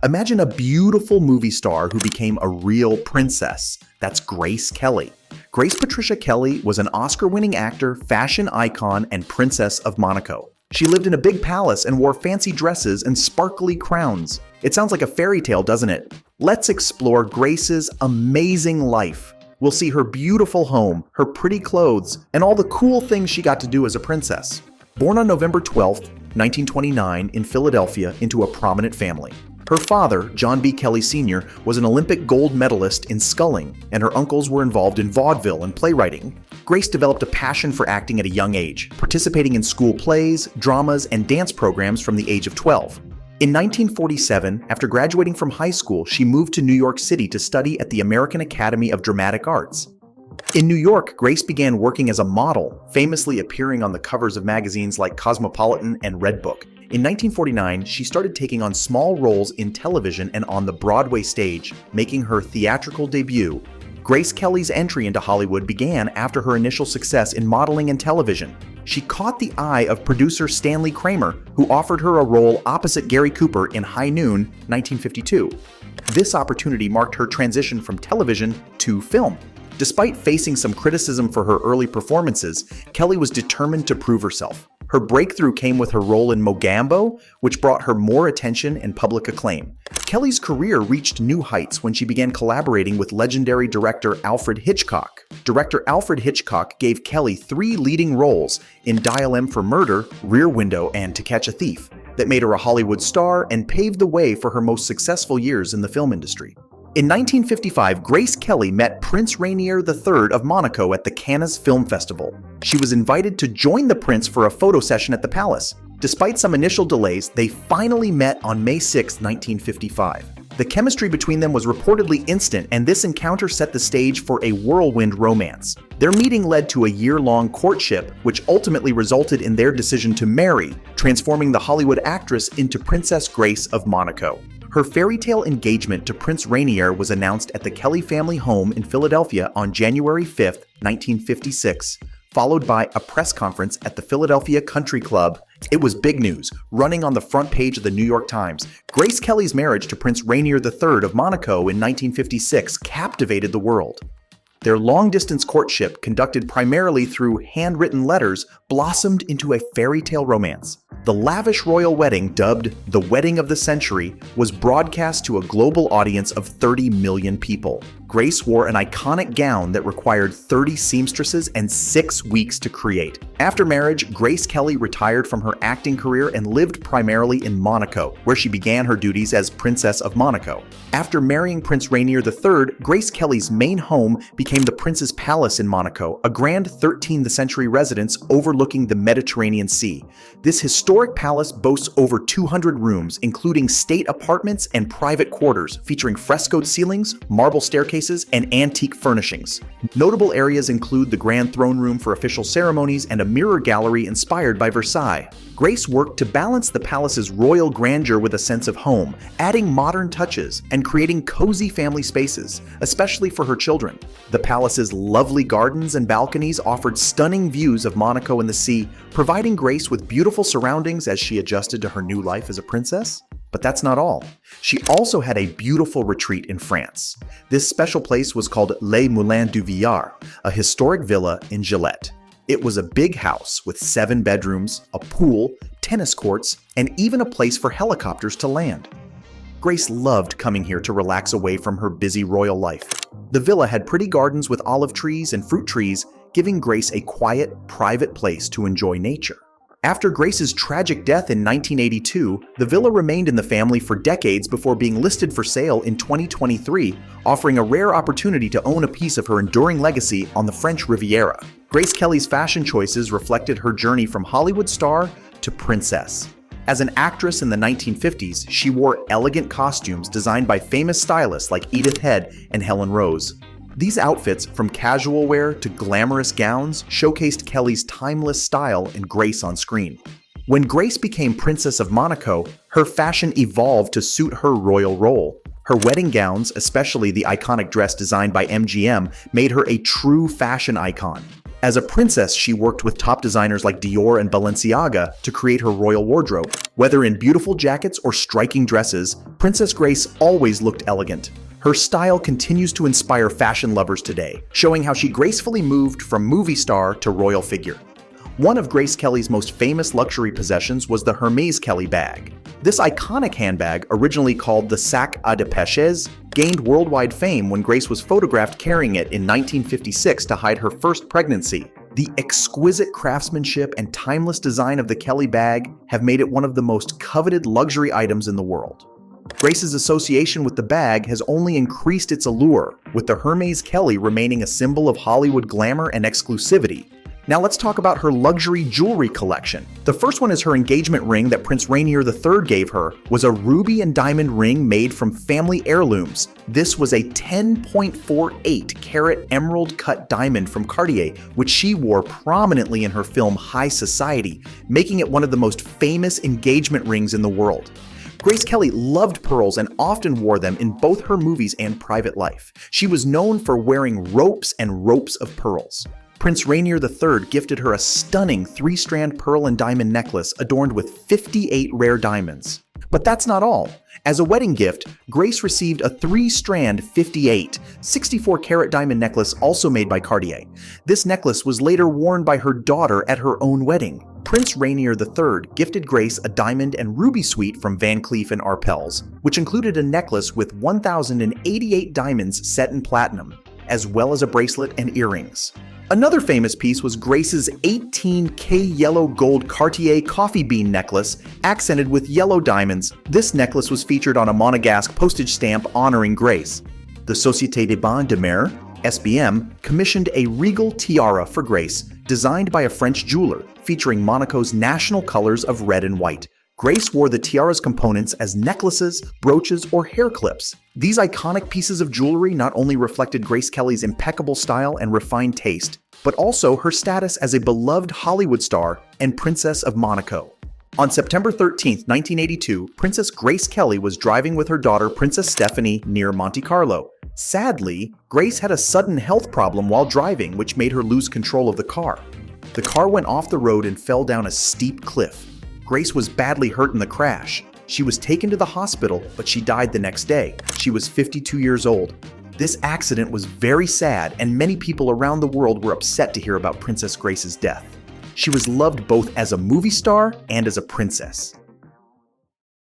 Imagine a beautiful movie star who became a real princess. That's Grace Kelly. Grace Patricia Kelly was an Oscar-winning actor, fashion icon, and princess of Monaco. She lived in a big palace and wore fancy dresses and sparkly crowns. It sounds like a fairy tale, doesn't it? Let's explore Grace's amazing life. We'll see her beautiful home, her pretty clothes, and all the cool things she got to do as a princess. Born on November 12, 1929 in Philadelphia into a prominent family. Her father, John B. Kelly Sr., was an Olympic gold medalist in sculling, and her uncles were involved in vaudeville and playwriting. Grace developed a passion for acting at a young age, participating in school plays, dramas, and dance programs from the age of 12. In 1947, after graduating from high school, she moved to New York City to study at the American Academy of Dramatic Arts. In New York, Grace began working as a model, famously appearing on the covers of magazines like Cosmopolitan and Redbook. In 1949, she started taking on small roles in television and on the Broadway stage, making her theatrical debut. Grace Kelly's entry into Hollywood began after her initial success in modeling and television. She caught the eye of producer Stanley Kramer, who offered her a role opposite Gary Cooper in High Noon, 1952. This opportunity marked her transition from television to film. Despite facing some criticism for her early performances, Kelly was determined to prove herself. Her breakthrough came with her role in Mogambo, which brought her more attention and public acclaim. Kelly's career reached new heights when she began collaborating with legendary director Alfred Hitchcock. Director Alfred Hitchcock gave Kelly 3 leading roles in Dial M for Murder, Rear Window, and To Catch a Thief that made her a Hollywood star and paved the way for her most successful years in the film industry. In 1955, Grace Kelly met Prince Rainier III of Monaco at the Cannes Film Festival. She was invited to join the prince for a photo session at the palace. Despite some initial delays, they finally met on May 6, 1955. The chemistry between them was reportedly instant, and this encounter set the stage for a whirlwind romance. Their meeting led to a year-long courtship, which ultimately resulted in their decision to marry, transforming the Hollywood actress into Princess Grace of Monaco. Her fairy tale engagement to Prince Rainier was announced at the Kelly family home in Philadelphia on January 5, 1956, followed by a press conference at the Philadelphia Country Club. It was big news, running on the front page of the New York Times. Grace Kelly's marriage to Prince Rainier III of Monaco in 1956 captivated the world. Their long-distance courtship, conducted primarily through handwritten letters, blossomed into a fairy tale romance. The lavish royal wedding, dubbed the Wedding of the Century, was broadcast to a global audience of 30 million people. Grace wore an iconic gown that required 30 seamstresses and 6 weeks to create. After marriage, Grace Kelly retired from her acting career and lived primarily in Monaco, where she began her duties as Princess of Monaco. After marrying Prince Rainier III, Grace Kelly's main home became the Prince's Palace in Monaco, a grand 13th century residence overlooking the Mediterranean Sea. This historic palace boasts over 200 rooms, including state apartments and private quarters, featuring frescoed ceilings, marble staircases, and antique furnishings. Notable areas include the Grand Throne Room for official ceremonies and a mirror gallery inspired by Versailles. Grace worked to balance the palace's royal grandeur with a sense of home, adding modern touches and creating cozy family spaces, especially for her children. The palace's lovely gardens and balconies offered stunning views of Monaco and the sea, providing Grace with beautiful surroundings as she adjusted to her new life as a princess. But that's not all. She also had a beautiful retreat in France. This special place was called Les Moulins du Villard, a historic villa in Gillette. It was a big house with 7 bedrooms, a pool, tennis courts, and even a place for helicopters to land. Grace loved coming here to relax away from her busy royal life. The villa had pretty gardens with olive trees and fruit trees, giving Grace a quiet, private place to enjoy nature. After Grace's tragic death in 1982, the villa remained in the family for decades before being listed for sale in 2023, offering a rare opportunity to own a piece of her enduring legacy on the French Riviera. Grace Kelly's fashion choices reflected her journey from Hollywood star to princess. As an actress in the 1950s, she wore elegant costumes designed by famous stylists like Edith Head and Helen Rose. These outfits, from casual wear to glamorous gowns, showcased Kelly's timeless style and grace on screen. When Grace became Princess of Monaco, her fashion evolved to suit her royal role. Her wedding gowns, especially the iconic dress designed by MGM, made her a true fashion icon. As a princess, she worked with top designers like Dior and Balenciaga to create her royal wardrobe. Whether in beautiful jackets or striking dresses, Princess Grace always looked elegant. Her style continues to inspire fashion lovers today, showing how she gracefully moved from movie star to royal figure. One of Grace Kelly's most famous luxury possessions was the Hermes Kelly bag. This iconic handbag, originally called the Sac à Dépêches, gained worldwide fame when Grace was photographed carrying it in 1956 to hide her first pregnancy. The exquisite craftsmanship and timeless design of the Kelly bag have made it one of the most coveted luxury items in the world. Grace's association with the bag has only increased its allure, with the Hermes Kelly remaining a symbol of Hollywood glamour and exclusivity. Now let's talk about her luxury jewelry collection. The first one is her engagement ring that Prince Rainier III gave her, was a ruby and diamond ring made from family heirlooms. This was a 10.48 carat emerald cut diamond from Cartier, which she wore prominently in her film High Society, making it one of the most famous engagement rings in the world. Grace Kelly loved pearls and often wore them in both her movies and private life. She was known for wearing ropes and ropes of pearls. Prince Rainier III gifted her a stunning 3-strand pearl and diamond necklace adorned with 58 rare diamonds. But that's not all. As a wedding gift, Grace received a 3-strand 64-carat diamond necklace also made by Cartier. This necklace was later worn by her daughter at her own wedding. Prince Rainier III gifted Grace a diamond and ruby suite from Van Cleef & Arpels, which included a necklace with 1,088 diamonds set in platinum, as well as a bracelet and earrings. Another famous piece was Grace's 18K yellow gold Cartier coffee bean necklace accented with yellow diamonds. This necklace was featured on a Monegasque postage stamp honoring Grace. The Société des Bains de Mer, SBM, commissioned a regal tiara for Grace, designed by a French jeweler, featuring Monaco's national colors of red and white. Grace wore the tiara's components as necklaces, brooches, or hair clips. These iconic pieces of jewelry not only reflected Grace Kelly's impeccable style and refined taste, but also her status as a beloved Hollywood star and Princess of Monaco. On September 13, 1982, Princess Grace Kelly was driving with her daughter Princess Stephanie near Monte Carlo. Sadly, Grace had a sudden health problem while driving, which made her lose control of the car. The car went off the road and fell down a steep cliff. Grace was badly hurt in the crash. She was taken to the hospital, but she died the next day. She was 52 years old. This accident was very sad, and many people around the world were upset to hear about Princess Grace's death. She was loved both as a movie star and as a princess.